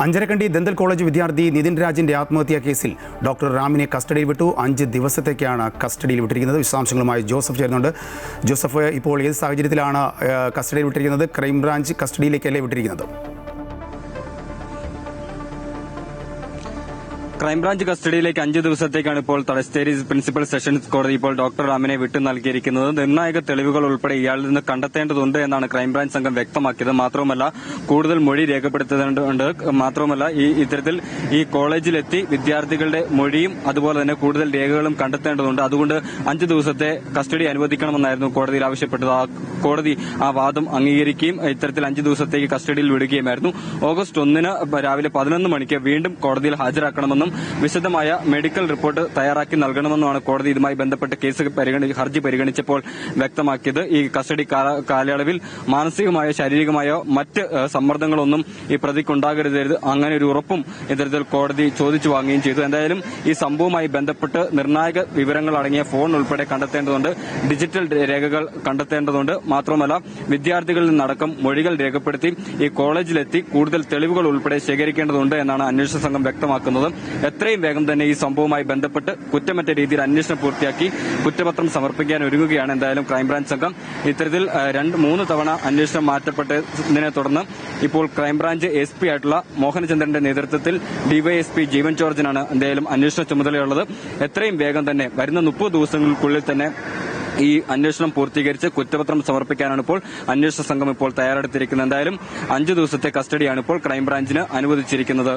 Anjarakandy dental college വിദ്യാർത്ഥി നിതിൻ രാജിന്റെ ആത്മഹത്യാ കേസിൽ ഡോക്ടർ റാമിനെ കസ്റ്റഡിയിൽ വിട്ടു. 5 ദിവസത്തേക്കാണ് കസ്റ്റഡിയിൽ വിട്ടിരിക്കുന്നത്. വിശദാംശങ്ങളുമായി ജോസഫ് ചേരുന്നുണ്ട്. ജോസഫ്, ഇപ്പോൾ ഏത് സാഹചര്യത്തിലാണ് കസ്റ്റഡിയിൽ വിട്ടിരിക്കുന്നത്? ക്രൈംബ്രാഞ്ച് കസ്റ്റഡിയിലേക്കല്ലേ വിട്ടിരിക്കുന്നത്? ക്രൈംബ്രാഞ്ച് കസ്റ്റഡിയിലേക്ക് 5 ദിവസത്തേക്കാണ് ഇപ്പോൾ തലശ്ശേരി പ്രിൻസിപ്പൽ സെഷൻസ് കോടതി ഇപ്പോൾ ഡോക്ടർ റാമിനെ വിട്ടു നൽകിയിരിക്കുന്നത്. നിർണായക തെളിവുകൾ ഉൾപ്പെടെ ഇയാളിൽ നിന്ന് കണ്ടെത്തേണ്ടതുണ്ട് എന്നാണ് ക്രൈംബ്രാഞ്ച് സംഘം വ്യക്തമാക്കിയത്. മാത്രവുമല്ല, കൂടുതൽ മൊഴി രേഖപ്പെടുത്തേണ്ടതുണ്ട്. മാത്രവുമല്ല, ഇത്തരത്തിൽ ഈ കോളേജിലെത്തി വിദ്യാർത്ഥികളുടെ മൊഴിയും അതുപോലെ തന്നെ കൂടുതൽ രേഖകളും കണ്ടെത്തേണ്ടതുണ്ട്. അതുകൊണ്ട് 5 ദിവസത്തെ കസ്റ്റഡി അനുവദിക്കണമെന്നായിരുന്നു കോടതിയിൽ ആവശ്യപ്പെട്ടത്. കോടതി ആ വാദം അംഗീകരിക്കുകയും ഇത്തരത്തിൽ 5 ദിവസത്തേക്ക് കസ്റ്റഡിയിൽ വിടുകയുമായിരുന്നു. ഓഗസ്റ്റ് 1 രാവിലെ 11 മണിക്ക് വീണ്ടും കോടതിയിൽ ഹാജരാക്കണമെന്നും വിശദമായ മെഡിക്കൽ റിപ്പോർട്ട് തയ്യാറാക്കി നൽകണമെന്നുമാണ് കോടതി ഇതുമായി ബന്ധപ്പെട്ട് ഹർജി പരിഗണിച്ചപ്പോൾ വ്യക്തമാക്കിയത്. ഈ കസ്റ്റഡി കാലയളവിൽ മാനസികമായോ ശാരീരികമായോ മറ്റ് സമ്മർദ്ദങ്ങളൊന്നും ഈ പ്രതിക്കുണ്ടാകരുത്, അങ്ങനെ ഒരു ഉറപ്പും ഇത്തരത്തിൽ കോടതി ചോദിച്ചു വാങ്ങുകയും ചെയ്തു. എന്തായാലും ഈ സംഭവവുമായി ബന്ധപ്പെട്ട് നിർണായക വിവരങ്ങൾ അടങ്ങിയ ഫോൺ ഉൾപ്പെടെ കണ്ടെത്തേണ്ടതുണ്ട്, ഡിജിറ്റൽ രേഖകൾ കണ്ടെത്തേണ്ടതുണ്ട്. മാത്രമല്ല, വിദ്യാർത്ഥികളിൽ നിന്നടക്കം മൊഴികൾ രേഖപ്പെടുത്തി ഈ കോളേജിലെത്തി കൂടുതൽ തെളിവുകൾ ഉൾപ്പെടെ ശേഖരിക്കേണ്ടതുണ്ട് എന്നാണ് അന്വേഷണ സംഘം വ്യക്തമാക്കുന്നത്. എത്രയും വേഗം തന്നെ ഈ സംഭവവുമായി ബന്ധപ്പെട്ട് കുറ്റമറ്റ രീതിയിൽ അന്വേഷണം പൂർത്തിയാക്കി കുറ്റപത്രം സമർപ്പിക്കാൻ ഒരുങ്ങുകയാണ് എന്തായാലും ക്രൈംബ്രാഞ്ച് സംഘം. ഇത്തരത്തിൽ 2-3 തവണ അന്വേഷണം മാറ്റപ്പെട്ടതിനെ തുടർന്ന് ഇപ്പോൾ ക്രൈംബ്രാഞ്ച് SP ആയിട്ടുള്ള മോഹനചന്ദ്രന്റെ നേതൃത്വത്തിൽ DYSP ജീവൻ ജോർജിനാണ് എന്തായാലും അന്വേഷണ ചുമതലയുള്ളത്. എത്രയും വേഗം തന്നെ വരുന്ന 30 ദിവസങ്ങൾക്കുള്ളിൽ തന്നെ ഈ അന്വേഷണം പൂർത്തീകരിച്ച് കുറ്റപത്രം സമർപ്പിക്കാനാണ് ഇപ്പോൾ അന്വേഷണ സംഘം ഇപ്പോൾ തയ്യാറെടുത്തിരിക്കുന്നത്. എന്തായാലും 5 ദിവസത്തെ കസ്റ്റഡിയാണ് ഇപ്പോൾ ക്രൈംബ്രാഞ്ചിന് അനുവദിച്ചിരിക്കുന്നത്.